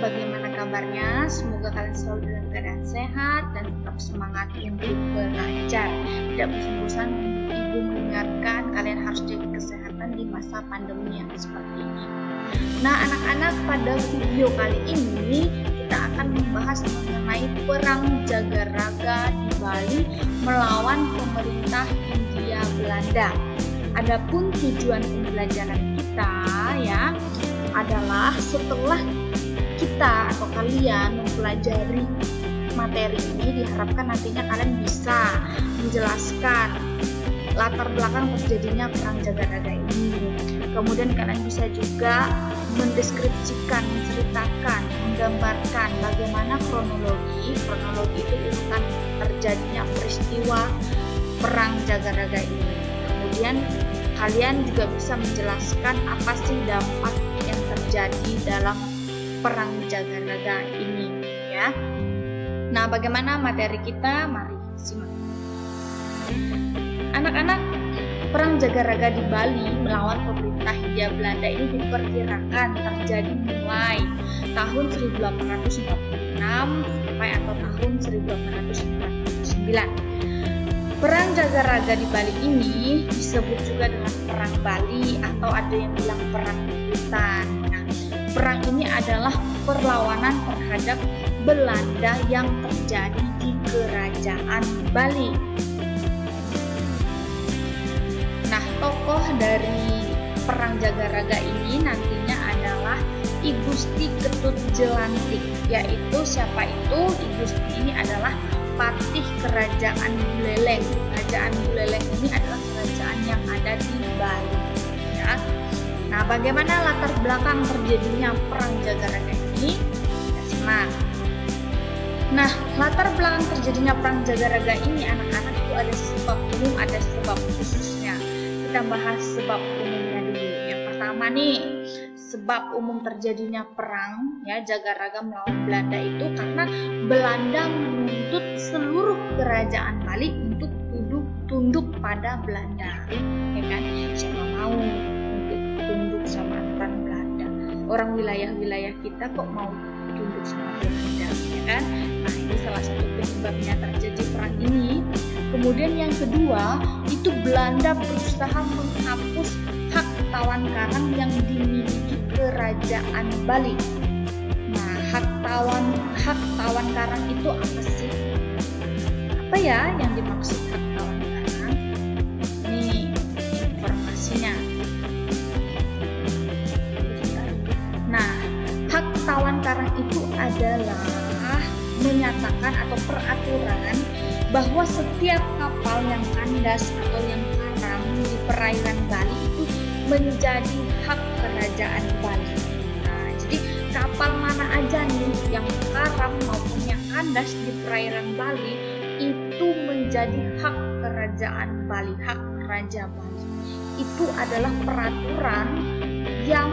bagaimana kabarnya? Semoga kalian selalu dalam keadaan sehat dan tetap semangat untuk belajar. Tidak bosan-bosan untuk Ibu mengingatkan kalian harus jaga kesehatan di masa pandemi yang seperti ini. Nah, anak-anak, pada video kali ini kita akan membahas mengenai perang Jagaraga di Bali melawan pemerintah Hindia Belanda. Adapun tujuan pembelajaran kita ya adalah setelah kita atau kalian mempelajari materi ini, diharapkan nantinya kalian bisa menjelaskan latar belakang terjadinya perang Jagaraga ini. Kemudian kalian bisa juga mendeskripsikan, menceritakan, menggambarkan bagaimana kronologi itu urutan terjadinya peristiwa perang Jagaraga ini. Kemudian kalian juga bisa menjelaskan apa sih dampak yang terjadi dalam perang Jagaraga ini ya. Nah, bagaimana materi kita? Mari simak. Anak-anak, perang Jagaraga di Bali melawan pemerintah Hindia Belanda ini diperkirakan terjadi mulai tahun 1846 sampai atau tahun 1849. Perang Jagaraga di Bali ini disebut juga dengan Perang Bali atau ada yang bilang Perang Bubutan. Nah, perang ini adalah perlawanan terhadap Belanda yang terjadi di Kerajaan Bali. Nah, tokoh dari Perang Jagaraga ini nantinya adalah I Gusti Ketut Jelantik, yaitu siapa itu? I Gusti ini adalah patih Kerajaan Buleleng. Kerajaan Buleleng ini adalah kerajaan yang ada di Bali ya. Nah, bagaimana latar belakang terjadinya perang Jagaraga ini? Kita simak. Nah, latar belakang terjadinya perang Jagaraga ini anak-anak itu ada sebab umum, ada sebab khususnya. Kita bahas sebab umumnya dulu. Yang pertama nih, sebab umum terjadinya perang ya Jagaraga melawan Belanda itu karena Belanda menuntut seluruh kerajaan Bali untuk tunduk pada Belanda, ya kan? Siapa mau untuk tunduk sama aturan Belanda? Orang wilayah-wilayah kita kok mau tunduk sama Belanda, ya kan? Nah, ini salah satu penyebabnya terjadi perang ini. Kemudian yang kedua, itu Belanda berusaha menghapus hak tawan karang yang dimiliki Kerajaan Bali. Nah, hak tawan karang itu apa sih? Apa ya yang dimaksud hak tawan karang? Ini informasinya. Nah, hak tawan karang itu adalah menyatakan atau peraturan bahwa setiap kapal yang kandas atau yang karam di perairan Bali itu menjadi hak Kerajaan Bali. Nah, jadi kapal mana aja nih yang karam maupun yang kandas di perairan Bali itu menjadi hak Kerajaan Bali, hak Raja Bali. Itu adalah peraturan yang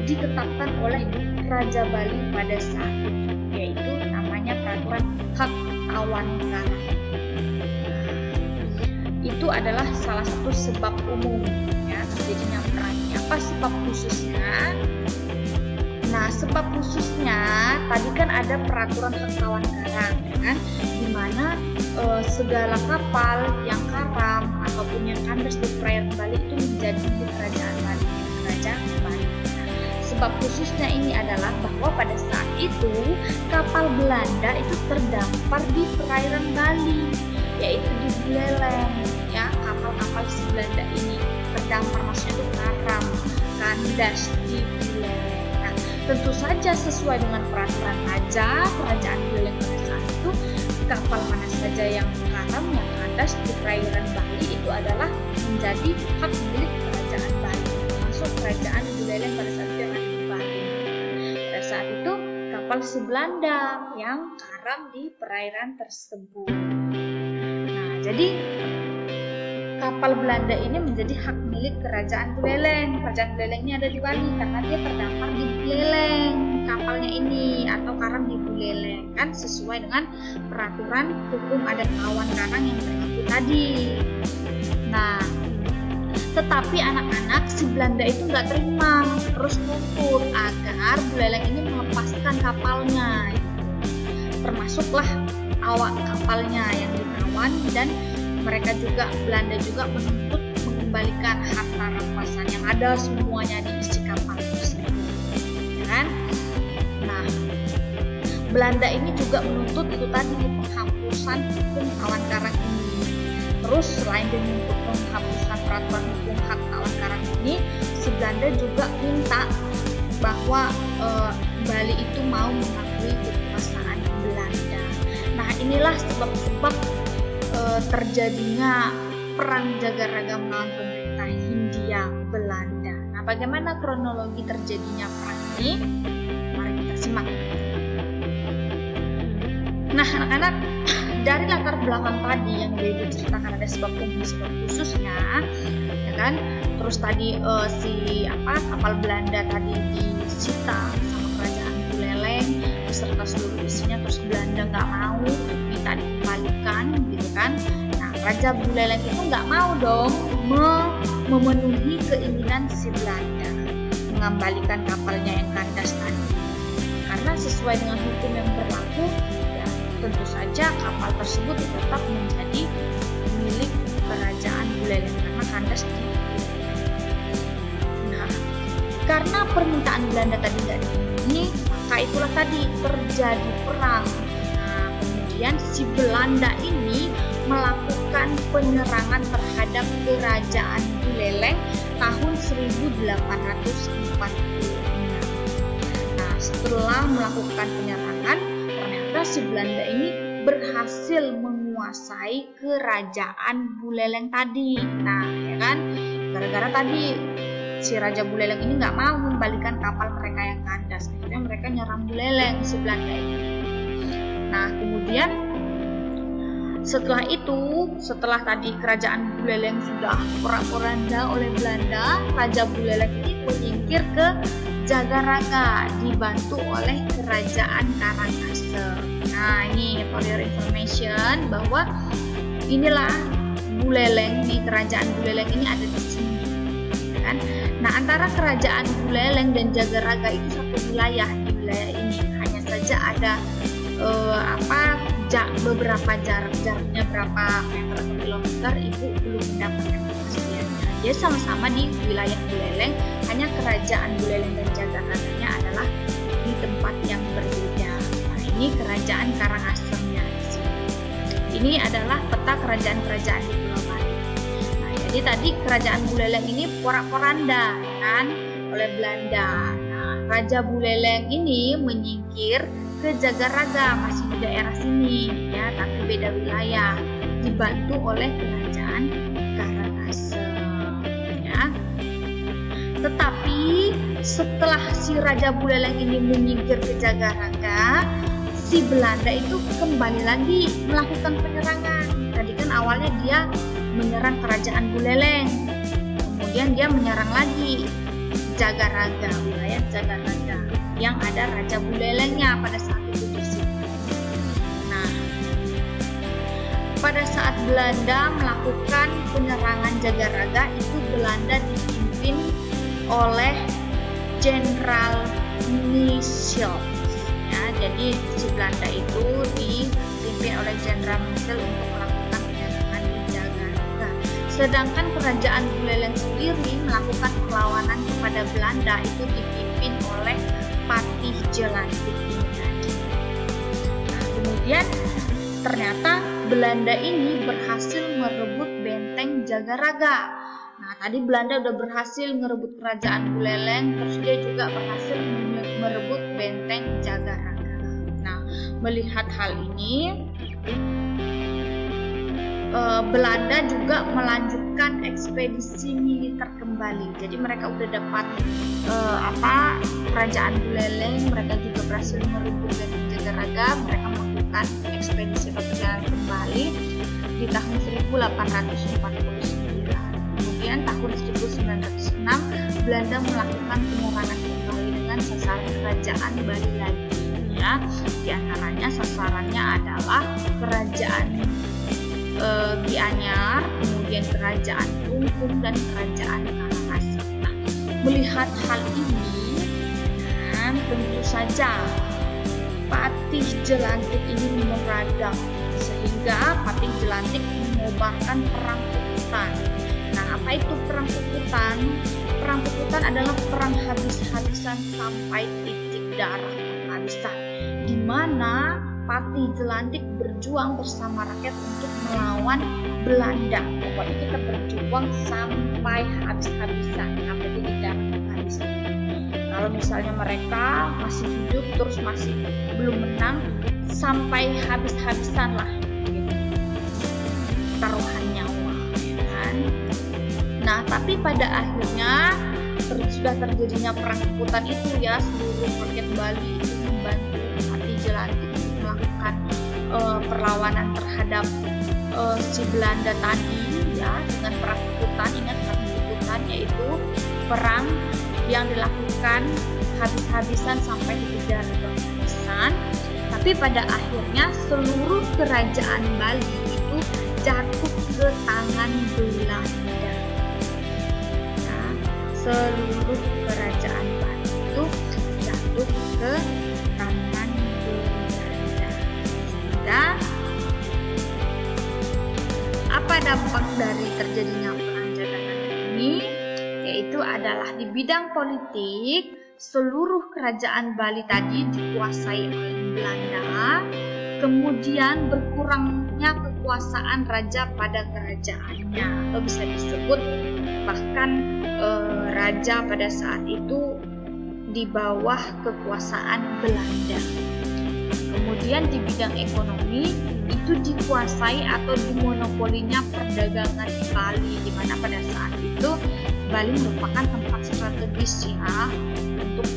ditetapkan oleh Raja Bali pada saat itu, yaitu namanya peraturan hak tawan karang. Itu adalah salah satu sebab umum ya terjadinya perang. Apa sebab khususnya? Nah, sebab khususnya tadi kan ada peraturan hak tawan karang, ya kan? Di mana segala kapal yang karam ataupun yang kandas di perairan Bali itu menjadi milik Kerajaan Bali, Kerajaan Bali. Nah, sebab khususnya ini adalah bahwa pada saat itu kapal Belanda itu terdampar di perairan Bali, yaitu di Buleleng ya. Kapal-kapal si Belanda ini terdampar, maksudnya itu karam, kandas di Buleleng. Nah, tentu saja sesuai dengan peraturan raja Kerajaan Buleleng pada saat itu, kapal mana saja yang karam, yang kandas di perairan Bali itu adalah menjadi hak milik Kerajaan Bali, termasuk Kerajaan Buleleng pada saat itu yang ada di Bali. Pada saat itu kapal si Belanda yang karam di perairan tersebut. Jadi kapal Belanda ini menjadi hak milik Kerajaan Buleleng. Kerajaan Buleleng ini ada di Bali karena dia terdampar di Buleleng kapalnya ini, atau karam di Buleleng, kan sesuai dengan peraturan hukum adat tawan karang yang berlaku tadi. Nah, tetapi anak-anak si Belanda itu nggak terima, terus nuntut agar Buleleng ini melepaskan kapalnya, termasuklah awak kapalnya yang ditawan, dan mereka juga, Belanda juga menuntut mengembalikan harta rampasan yang ada semuanya di isi kapal tersebut, ya kan? Nah, Belanda ini juga menuntut itu tadi penghapusan hukum kawan karang ini. Terus selain menuntut penghapusan peraturan hukum hak kawan karang ini, si Belanda juga minta bahwa Bali itu mau mengakui kekuasaan Belanda. Nah, inilah sebab-sebab terjadinya perang Jagaraga melawan pemerintah Hindia Belanda. Nah, bagaimana kronologi terjadinya perang ini? Mari kita simak. Nah, anak-anak, dari latar belakang tadi yang diceritakan ada sebab umum sebab khususnya, ya kan? Terus tadi kapal Belanda tadi disita sama kerajaan Buleleng beserta seluruh isinya, terus Belanda nggak mau, minta dikembalikan, gitu kan? Nah, Raja Buleleng itu nggak mau dong memenuhi keinginan si Belanda mengembalikan kapalnya yang kandas tadi, karena sesuai dengan hukum yang berlaku, ya tentu saja kapal tersebut tetap menjadi milik kerajaan Buleleng karena kandas di. Nah, karena permintaan Belanda tadi tidak dipenuhi, maka itulah tadi terjadi perang. Nah, kemudian si Belanda ini melakukan penyerangan terhadap kerajaan Buleleng tahun 1846. Nah, setelah melakukan penyerangan, ternyata si Belanda ini berhasil menguasai kerajaan Buleleng tadi. Nah, ya kan, gara-gara tadi si Raja Buleleng ini nggak mau mengembalikan kapal mereka yang kandas, akhirnya mereka nyerang Buleleng si Belanda ini. Nah, kemudian setelah tadi kerajaan Buleleng sudah porak-poranda oleh Belanda, Raja Buleleng ini menyingkir ke Jagaraga dibantu oleh kerajaan Karangasem. Nah, ini for your information bahwa inilah Buleleng nih, kerajaan Buleleng ini ada di sini, ya kan? Nah, antara kerajaan Buleleng dan Jagaraga itu satu wilayah. Di wilayah ini hanya saja ada beberapa jaraknya berapa meter atau kilometer, ibu belum mendapatkan kepastiannya. Dia sama-sama di wilayah Buleleng, hanya kerajaan Buleleng dan Jagaraganya adalah di tempat yang berbeda. Nah, ini kerajaan Karangasemnya di sini. Ini adalah peta kerajaan-kerajaan di Pulau Bali. Nah, jadi tadi kerajaan Buleleng ini porak-poranda, kan, oleh Belanda. Nah, Raja Buleleng ini menyingkir ke Jagaraga, masih di daerah sini, ya, tapi beda wilayah, dibantu oleh kerajaan Karangasem, ya. Tetapi setelah si Raja Buleleng ini menyingkir ke Jagaraga, si Belanda itu kembali lagi melakukan penyerangan. Tadi kan awalnya dia menyerang kerajaan Buleleng, kemudian dia menyerang lagi Jagaraga, wilayah Jagaraga yang ada Raja Bulelengnya pada saat itu di situ. Nah, pada saat Belanda melakukan penyerangan Jagaraga itu, Belanda dipimpin oleh Jenderal Michel. Ya, jadi si Belanda itu dipimpin oleh Jenderal Michel untuk melakukan penyerangan di Jagaraga. Sedangkan kerajaan Buleleng sendiri melakukan perlawanan kepada Belanda itu dipimpin oleh Patih Jelantik ini tadi. Nah, kemudian ternyata Belanda ini berhasil merebut benteng Jagaraga. Nah, tadi Belanda udah berhasil merebut kerajaan Buleleng, terus dia juga berhasil merebut benteng Jagaraga. Nah, melihat hal ini, Belanda juga melanjutkan ekspedisi militer kembali. Jadi mereka udah dapat kerajaan Buleleng, mereka juga berhasil merebut benteng Jagaraga. Mereka melakukan ekspedisi perjalanan kembali di tahun 1849. Kemudian tahun 1906 Belanda melakukan penyerangan kembali dengan sasaran kerajaan Bali lagi. Ya, di antaranya sasarannya adalah kerajaan Gianyar, kemudian kerajaan Klungkung dan kerajaan Karangasem. Nah, melihat hal ini, tentu saja Patih Jelantik ini meradang sehingga Patih Jelantik mengobarkan perang puputan. Nah, apa itu perang puputan? Perang puputan adalah perang habis-habisan sampai titik darah penghabisan, di mana Patih Jelantik berjuang bersama rakyat untuk melawan Belanda. Pokoknya kita berjuang sampai habis-habisan, sampai titik darah penghabisan. Kalau misalnya mereka masih hidup terus masih belum menang, sampai habis-habisan lah gitu. Taruhan nyawa, ya kan? Nah, tapi pada akhirnya sudah terjadinya perang puputan itu ya, seluruh rakyat Bali itu membantu Patih Jelantik melakukan perlawanan terhadap si Belanda tadi ya, dengan perang puputan. Ingat perang puputan yaitu perang yang dilakukan habis-habisan sampai titik darah penghabisan. Tapi pada akhirnya seluruh kerajaan Bali itu jatuh ke tangan Belanda. Nah, seluruh kerajaan Bali itu jatuh ke tangan Belanda. Sehingga apa dampak dari terjadinya perang Jaganan ini? Yaitu adalah di bidang politik, seluruh kerajaan Bali tadi dikuasai oleh Belanda, kemudian berkurangnya kekuasaan raja pada kerajaannya, atau bisa disebut bahkan raja pada saat itu di bawah kekuasaan Belanda. Kemudian di bidang ekonomi itu dikuasai atau dimonopolinya perdagangan di Bali, di mana pada saat itu Bali merupakan tempat strategis ya untuk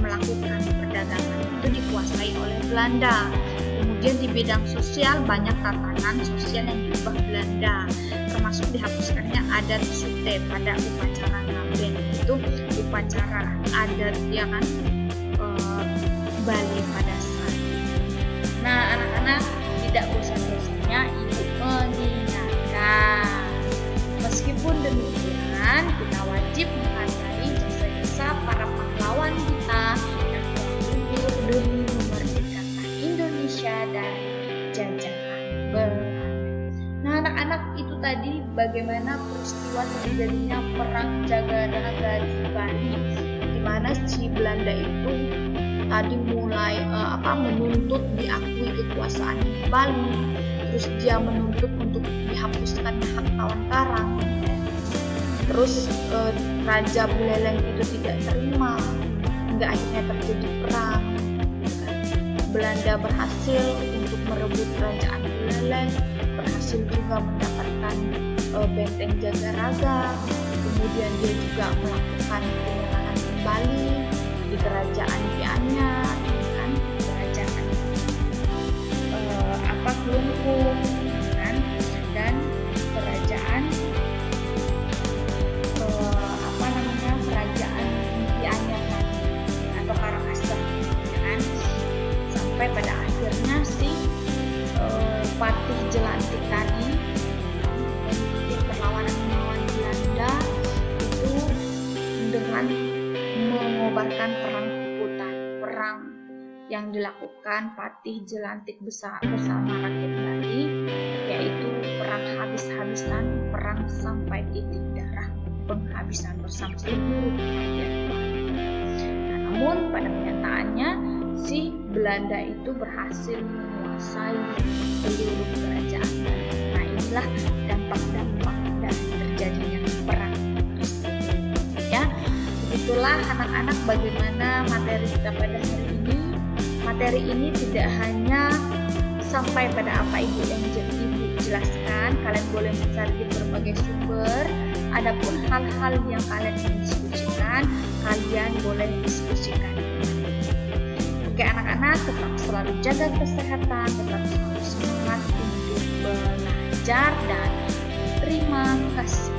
melakukan perdagangan, itu dikuasai oleh Belanda. Kemudian di bidang sosial banyak tatanan sosial yang diubah Belanda, termasuk dihapuskannya adat sute pada upacara ngaben, itu upacara adat ya kan Bali pada saat itu. Nah, anak-anak tidak bosan-bosannya ibu mengingatkan, meskipun demikian kita wajib menghargai jasa-jasa para pahlawan kita yang telah gugur demi memerdekakan Indonesia dari jajahan Belanda. Nah, anak-anak, itu tadi bagaimana peristiwa terjadinya perang Jaganaga di Bali, di mana si Belanda itu tadi mulai menuntut diakui kekuasaan di Bali, terus dia menuntut untuk dihapuskan hak tawan karang. Terus Raja Buleleng itu tidak terima, hingga akhirnya terjadi perang. Belanda berhasil untuk merebut kerajaan Buleleng, berhasil juga mendapatkan benteng Jagaraga. Kemudian dia juga melakukan penyerangan kembali di kerajaan Gianyar, kan, kerajaan Kelungkung, kan, dan kerajaan kerajaan Gianyar atau Karakasem, kan, sampai pada akhirnya si Patih Jelantik tadi mengikuti perlawanan melawan Belanda itu dengan mengobarkan perang puputan, perang yang dilakukan Patih Jelantik bersama rakyat Bali, yaitu perang habis-habisan, perang sampai titik darah penghabisan bersama seluruh rakyat Bali. Nah, namun pada kenyataannya si Belanda itu berhasil menguasai seluruh kerajaan Bali. Nah, inilah dampak-dampak dari terjadinya perang tersebut. Ya, itulah anak-anak bagaimana materi kita pada hari ini. Materi ini tidak hanya sampai pada apa ibu yang ibu jelaskan, kalian boleh mencari di berbagai sumber. Adapun hal-hal yang kalian ingin diskusikan, kalian boleh diskusikan. Oke anak-anak, tetap selalu jaga kesehatan, tetap selalu semangat untuk belajar, dan terima kasih.